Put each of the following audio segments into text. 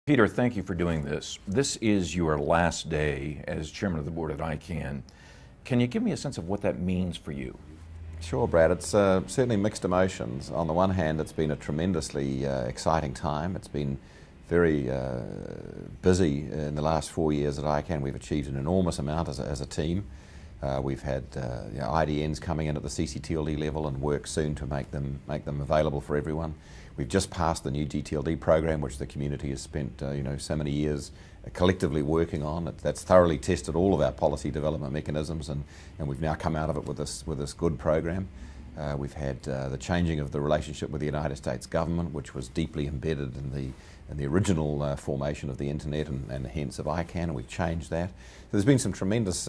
Peter, thank you for doing this. This is your last day as chairman of the board at ICANN. Can you give me a sense of what that means for you? Sure, Brad. It's certainly mixed emotions. On the one hand, it's been a tremendously exciting time. It's been very busy in the last 4 years at ICANN. We've achieved an enormous amount as a team. We've had IDNs coming in at the CCTLD level and work soon to make them available for everyone. We've just passed the new GTLD program, which the community has spent so many years collectively working on. That's thoroughly tested all of our policy development mechanisms, and we've now come out of it with this good program. We've had the changing of the relationship with the United States government, which was deeply embedded in the original formation of the internet and hence of ICANN, and we've changed that. So there's been some tremendous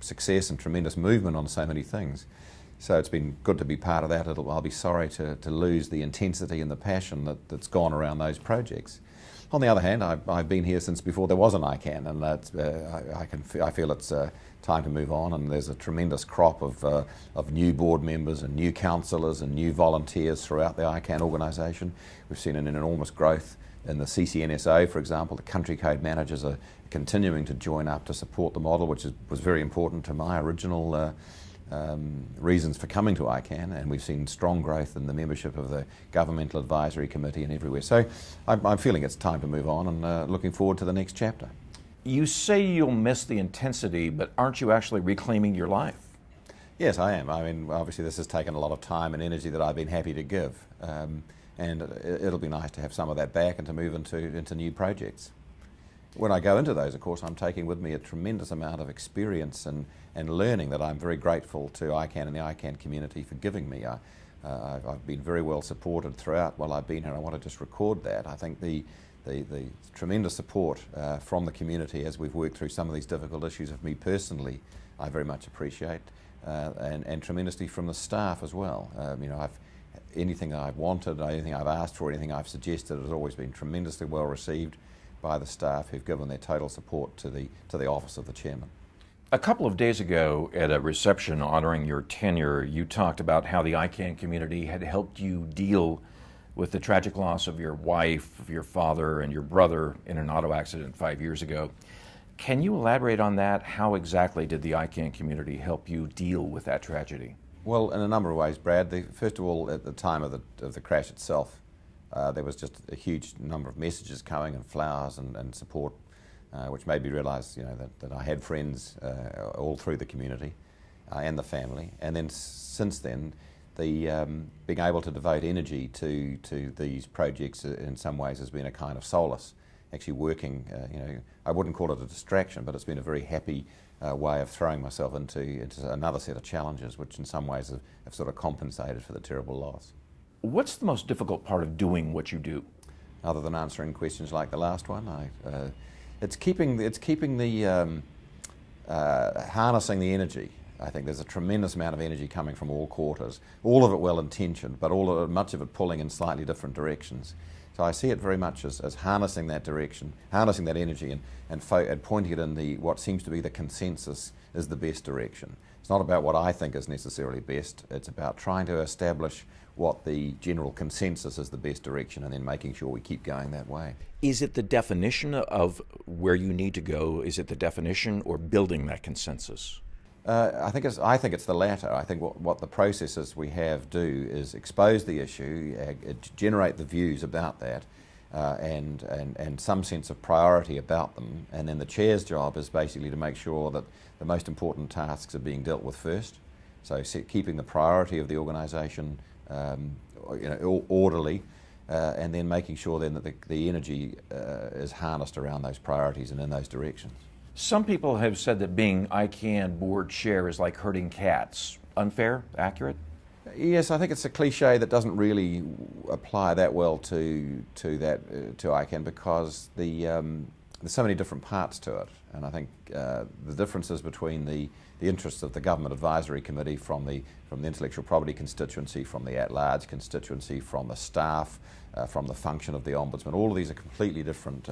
success and tremendous movement on so many things. So it's been good to be part of that. I'll be sorry to lose the intensity and the passion that's gone around those projects. On the other hand, I've been here since before there was an ICANN, and I feel it's time to move on. And there's a tremendous crop of new board members and new councillors and new volunteers throughout the ICANN organisation. We've seen an enormous growth in the CCNSO, for example. The country code managers are continuing to join up to support the model, which was very important to my original reasons for coming to ICANN, and we've seen strong growth in the membership of the Governmental Advisory Committee and everywhere. So I'm feeling it's time to move on and looking forward to the next chapter. You say you'll miss the intensity, but aren't you actually reclaiming your life? Yes, I am. I mean, obviously this has taken a lot of time and energy that I've been happy to give, and it'll be nice to have some of that back and to move into new projects. When I go into those, of course, I'm taking with me a tremendous amount of experience and learning that I'm very grateful to ICANN and the ICANN community for giving me. I've been very well supported throughout while I've been here, and I want to just record that. I think the tremendous support from the community as we've worked through some of these difficult issues of me personally, I very much appreciate, and tremendously from the staff as well. Anything I've wanted, anything I've asked for, anything I've suggested has always been tremendously well received by the staff, who've given their total support to the office of the chairman. A couple of days ago at a reception honoring your tenure, you talked about how the ICANN community had helped you deal with the tragic loss of your wife, of your father, and your brother in an auto accident 5 years ago. Can you elaborate on that? How exactly did the ICANN community help you deal with that tragedy? Well, in a number of ways, Brad. First of all, at the time of the crash itself, there was just a huge number of messages coming and flowers and support, which made me realise, that I had friends all through the community and the family. And then since then, being able to devote energy to these projects in some ways has been a kind of solace. Actually working, I wouldn't call it a distraction, but it's been a very happy way of throwing myself into another set of challenges, which in some ways have sort of compensated for the terrible loss. What's the most difficult part of doing what you do? Other than answering questions like the last one, it's keeping the harnessing the energy. I think there's a tremendous amount of energy coming from all quarters, all of it well-intentioned, but much of it pulling in slightly different directions. So I see it very much as harnessing that direction, harnessing that energy, and pointing it in what seems to be the consensus is the best direction. It's not about what I think is necessarily best. It's about trying to establish what the general consensus is the best direction, and then making sure we keep going that way. Is it the definition of where you need to go? Is it the definition or building that consensus? I think it's the latter. I think what the processes we have do is expose the issue, generate the views about that, and some sense of priority about them. And then the chair's job is basically to make sure that the most important tasks are being dealt with first. So keeping the priority of the organisation orderly, and then making sure then that the energy is harnessed around those priorities and in those directions. Some people have said that being ICANN Board Chair is like herding cats. Unfair? Accurate? Yes, I think it's a cliche that doesn't really apply that well to ICANN, because there's so many different parts to it, and I think the differences between the interests of the Government Advisory Committee from the from the intellectual property constituency, from the at-large constituency, from the staff, from the function of the Ombudsman. All of these are completely different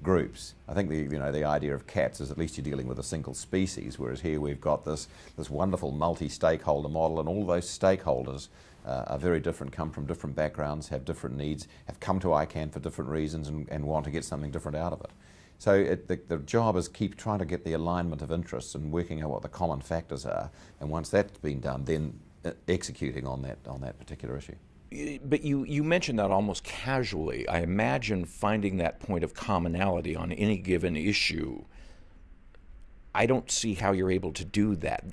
groups. I think the idea of cats is at least you're dealing with a single species, whereas here we've got this wonderful multi-stakeholder model, and all those stakeholders are very different, come from different backgrounds, have different needs, have come to ICANN for different reasons and want to get something different out of it. So the job is keep trying to get the alignment of interests and working out what the common factors are, and once that's been done, then executing on that particular issue. But you mentioned that almost casually. I imagine finding that point of commonality on any given issue. I don't see how you're able to do that,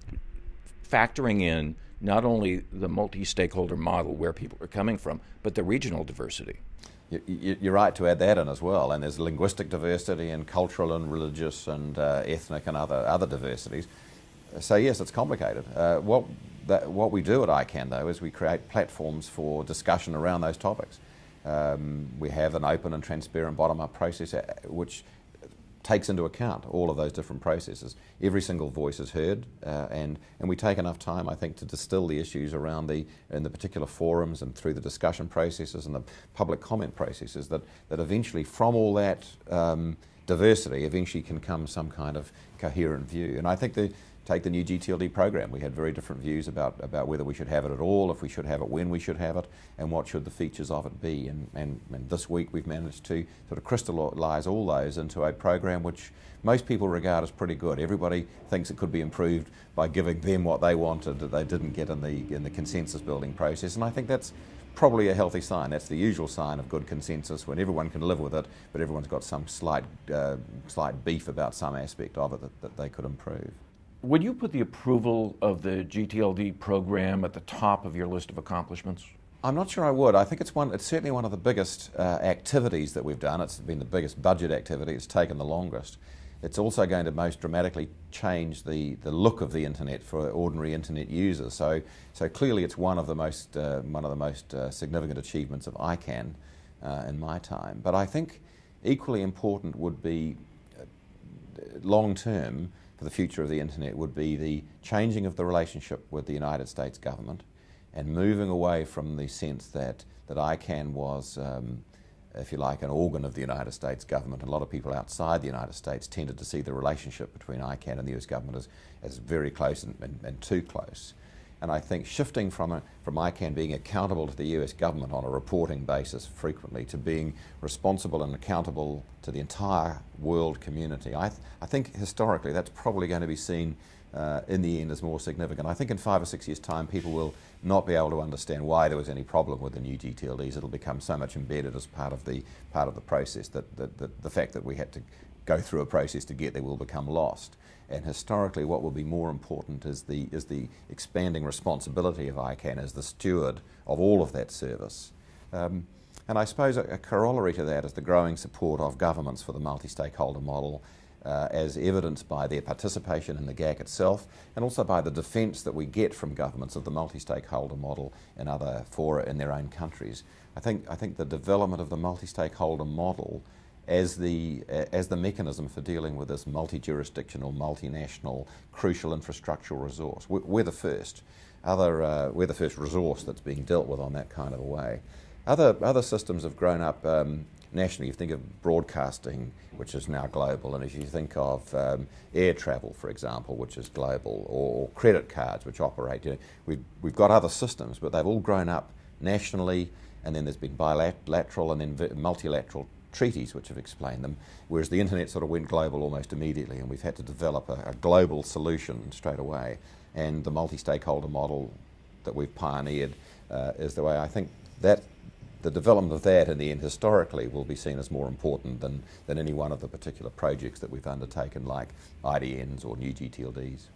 factoring in not only the multi-stakeholder model where people are coming from, but the regional diversity. You're right to add that in as well, and there's linguistic diversity and cultural and religious and ethnic and other diversities. So yes, it's complicated. What we do at ICANN though is we create platforms for discussion around those topics. We have an open and transparent bottom-up process which takes into account all of those different processes. Every single voice is heard, and we take enough time, I think, to distill the issues around in the particular forums and through the discussion processes and the public comment processes that eventually from all that diversity eventually can come some kind of coherent view. And I think take the new GTLD program. We had very different views about whether we should have it at all, if we should have it, when we should have it, and what should the features of it be. And this week we've managed to sort of crystallise all those into a program which most people regard as pretty good. Everybody thinks it could be improved by giving them what they wanted that they didn't get in the consensus building process, and I think that's probably a healthy sign. That's the usual sign of good consensus, when everyone can live with it, but everyone's got some slight beef about some aspect of it that they could improve. Would you put the approval of the GTLD program at the top of your list of accomplishments? I'm not sure I would. I think it's certainly one of the biggest activities that we've done. It's been the biggest budget activity. It's taken the longest. It's also going to most dramatically change the look of the internet for ordinary internet users. So clearly it's one of the most significant achievements of ICANN in my time. But I think equally important would be long term for the future of the internet would be the changing of the relationship with the United States government and moving away from the sense that ICANN was, if you like, an organ of the United States government. A lot of people outside the United States tended to see the relationship between ICANN and the US government as very close and too close. And I think shifting from ICANN being accountable to the US government on a reporting basis frequently to being responsible and accountable to the entire world community, I think historically that's probably going to be seen in the end as more significant. I think in 5 or 6 years' time people will not be able to understand why there was any problem with the new GTLDs. It'll become so much embedded as part of the process that the fact that we had to go through a process to get there will become lost. And historically what will be more important is the expanding responsibility of ICANN as the steward of all of that service. And I suppose a corollary to that is the growing support of governments for the multi-stakeholder model, as evidenced by their participation in the GAC itself, and also by the defence that we get from governments of the multi-stakeholder model in other fora in their own countries. I think the development of the multi-stakeholder model as the mechanism for dealing with this multi-jurisdictional, multinational, crucial infrastructural resource. We're the first. We're the first resource that's being dealt with on that kind of a way. Other systems have grown up nationally. You think of broadcasting, which is now global, and as you think of air travel, for example, which is global, or credit cards, which operate. We've got other systems, but they've all grown up nationally, and then there's been bilateral and then multilateral treaties which have explained them, whereas the internet sort of went global almost immediately, and we've had to develop a global solution straight away. And the multi-stakeholder model that we've pioneered is the way I think that the development of that in the end historically will be seen as more important than any one of the particular projects that we've undertaken, like IDNs or new GTLDs.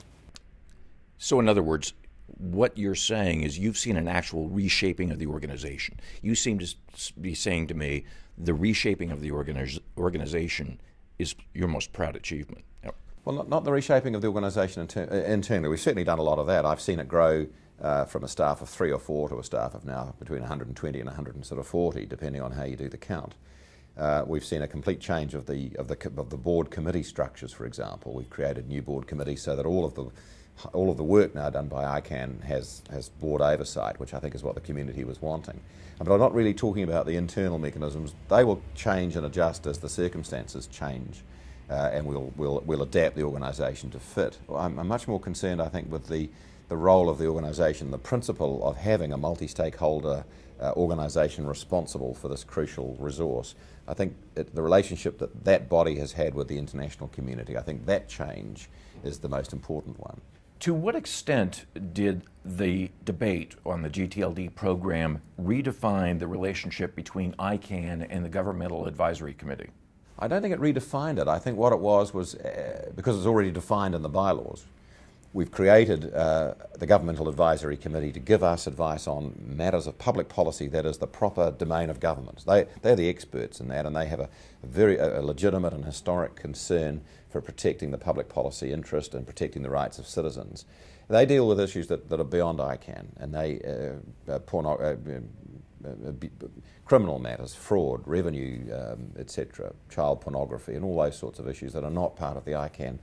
So in other words, what you're saying is you've seen an actual reshaping of the organization. You seem to be saying to me the reshaping of the organization is your most proud achievement. Yep. Well, not the reshaping of the organisation internally. We've certainly done a lot of that. I've seen it grow from a staff of 3 or 4 to a staff of now between 120 and 140, depending on how you do the count. We've seen a complete change of the board committee structures, for example. We've created new board committees so that all of all of the work now done by ICANN has board oversight, which I think is what the community was wanting. But I'm not really talking about the internal mechanisms. They will change and adjust as the circumstances change, and we'll adapt the organisation to fit. I'm much more concerned, I think, with the role of the organisation, the principle of having a multi-stakeholder organisation responsible for this crucial resource. I think the relationship that body has had with the international community, I think that change is the most important one. To what extent did the debate on the GTLD program redefine the relationship between ICANN and the Governmental Advisory Committee? I don't think it redefined it. I think what it was because it's already defined in the bylaws, we've created the Governmental Advisory Committee to give us advice on matters of public policy that is the proper domain of government. They're the experts in that, and they have a very legitimate and historic concern for protecting the public policy interest and protecting the rights of citizens. They deal with issues that are beyond ICANN, and they criminal matters, fraud, revenue, etc., child pornography, and all those sorts of issues that are not part of the ICANN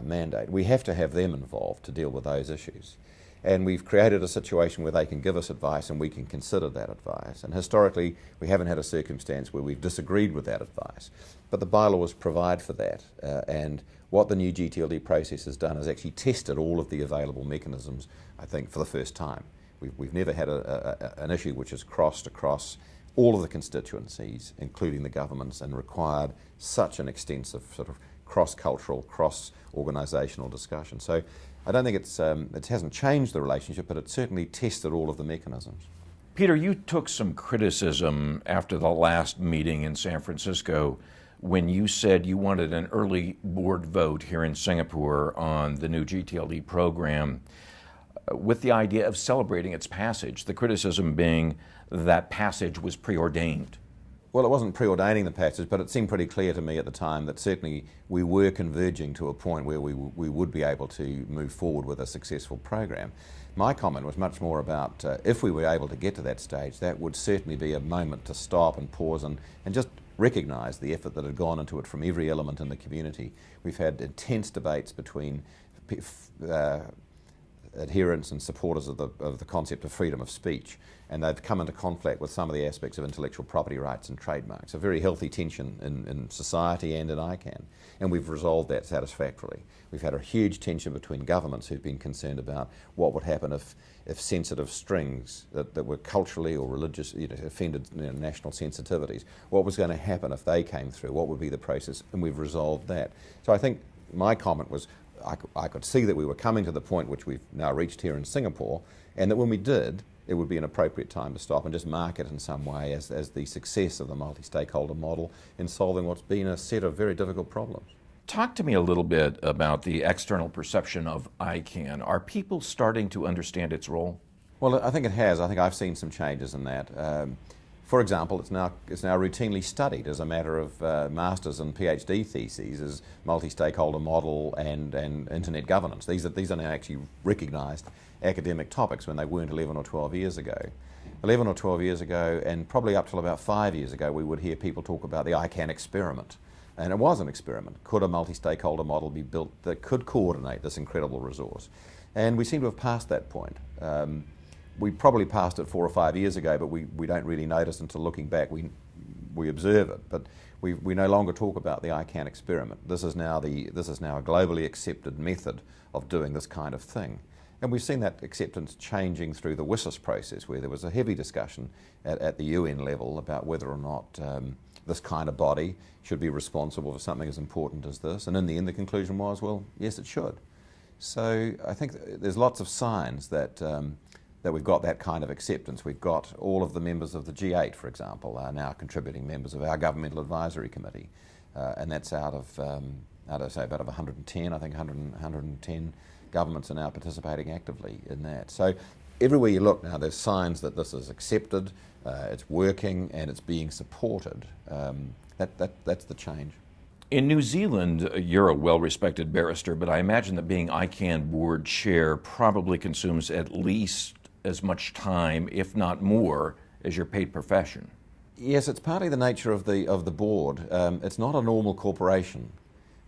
mandate. We have to have them involved to deal with those issues. And we've created a situation where they can give us advice and we can consider that advice. And historically, we haven't had a circumstance where we've disagreed with that advice. But the bylaws provide for that. And what the new GTLD process has done is actually tested all of the available mechanisms, I think, for the first time. We've never had an issue which has crossed across all of the constituencies, including the governments, and required such an extensive sort of cross-cultural, cross-organisational discussion. So I don't think it hasn't changed the relationship, but it certainly tested all of the mechanisms. Peter, you took some criticism after the last meeting in San Francisco when you said you wanted an early board vote here in Singapore on the new GTLD program with the idea of celebrating its passage, the criticism being that passage was preordained. Well, it wasn't preordaining the passage, but it seemed pretty clear to me at the time that certainly we were converging to a point where we would be able to move forward with a successful program. My comment was much more about if we were able to get to that stage, that would certainly be a moment to stop and pause and just recognise the effort that had gone into it from every element in the community. We've had intense debates between adherents and supporters of the concept of freedom of speech, and they've come into conflict with some of the aspects of intellectual property rights and trademarks. A very healthy tension in society and in ICANN, and we've resolved that satisfactorily. We've had a huge tension between governments who've been concerned about what would happen if sensitive strings that were culturally or religious, offended national sensitivities, what was going to happen if they came through, what would be the process, and we've resolved that. So I think my comment was I could see that we were coming to the point which we've now reached here in Singapore, and that when we did, it would be an appropriate time to stop and just mark it in some way as the success of the multi-stakeholder model in solving what's been a set of very difficult problems. Talk to me a little bit about the external perception of ICANN. Are people starting to understand its role? Well, I think it has. I think I've seen some changes in that. For example, it's now routinely studied as a matter of master's and PhD theses as multi-stakeholder model and internet governance. These are now actually recognised academic topics when they weren't 11 or 12 years ago. 11 or 12 years ago, and probably up till about 5 years ago, we would hear people talk about the ICANN experiment. And it was an experiment. Could a multi-stakeholder model be built that could coordinate this incredible resource? And we seem to have passed that point. We probably passed it 4 or 5 years ago, but we don't really notice until looking back. We observe it, but we no longer talk about the ICANN experiment. This is now a globally accepted method of doing this kind of thing. And we've seen that acceptance changing through the WSIS process, where there was a heavy discussion at the UN level about whether or not this kind of body should be responsible for something as important as this. And in the end, the conclusion was, well, yes, it should. So I think there's lots of signs that we've got that kind of acceptance. We've got all of the members of the G8, for example, are now contributing members of our Governmental Advisory Committee. And that's out of about 110, I think 110 governments are now participating actively in that. So everywhere you look now, there's signs that this is accepted, it's working, and it's being supported. That's the change. In New Zealand, you're a well-respected barrister, but I imagine that being ICANN Board Chair probably consumes at least as much time, if not more, as your paid profession. Yes, it's partly the nature of the board. It's not a normal corporation.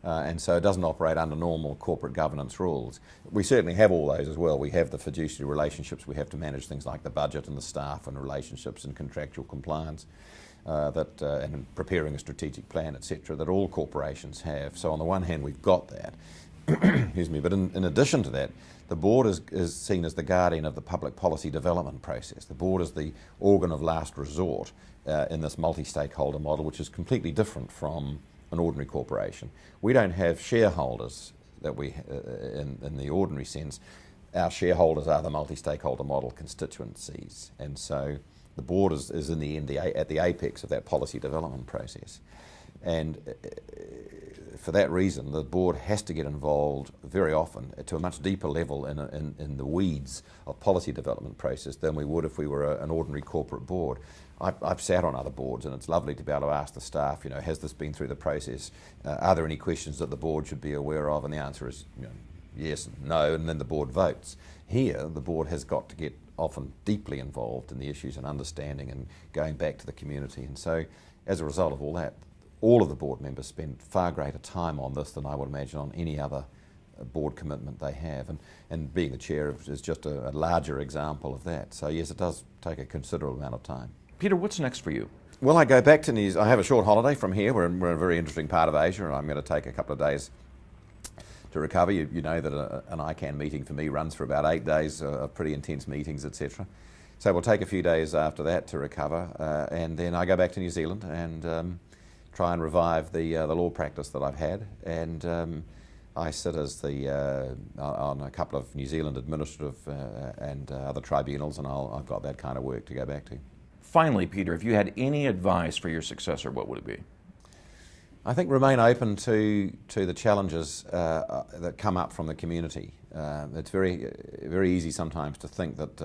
and so it doesn't operate under normal corporate governance rules. We certainly have all those as well. We have the fiduciary relationships. We have to manage things like the budget and the staff and relationships and contractual compliance, and preparing a strategic plan, etc., that all corporations have. So on the one hand, we've got that. Excuse me. But in addition to that, the board is seen as the guardian of the public policy development process. The board is the organ of last resort in this multi-stakeholder model, which is completely different from an ordinary corporation. We don't have shareholders that we, in the ordinary sense. Our shareholders are the multi-stakeholder model constituencies, and so the board is in the end at the apex of that policy development process. And for that reason, the board has to get involved very often to a much deeper level in the weeds of policy development process than we would if we were an ordinary corporate board. I've sat on other boards, and it's lovely to be able to ask the staff, has this been through the process? Are there any questions that the board should be aware of? And the answer is yes and no, and then the board votes. Here, the board has got to get often deeply involved in the issues and understanding and going back to the community. And so, as a result of all that, all of the board members spend far greater time on this than I would imagine on any other board commitment they have. And being the chair is just a larger example of that. So yes, it does take a considerable amount of time. Peter, what's next for you? Well, I go back to I have a short holiday from here. We're in a very interesting part of Asia, and I'm going to take a couple of days to recover. You know that an ICANN meeting for me runs for about 8 days of pretty intense meetings, etc. So we'll take a few days after that to recover, and then I go back to New Zealand and try and revive the law practice that I've had. And I sit as on a couple of New Zealand administrative and other tribunals, and I've got that kind of work to go back to. Finally, Peter, if you had any advice for your successor, what would it be? I think remain open to the challenges that come up from the community. It's very, very easy sometimes to think that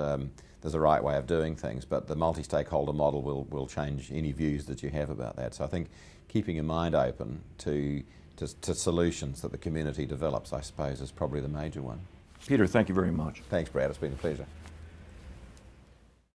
there's a right way of doing things, but the multi-stakeholder model will change any views that you have about that. So I think keeping your mind open to solutions that the community develops, I suppose, is probably the major one. Peter, thank you very much. Thanks, Brad. It's been a pleasure.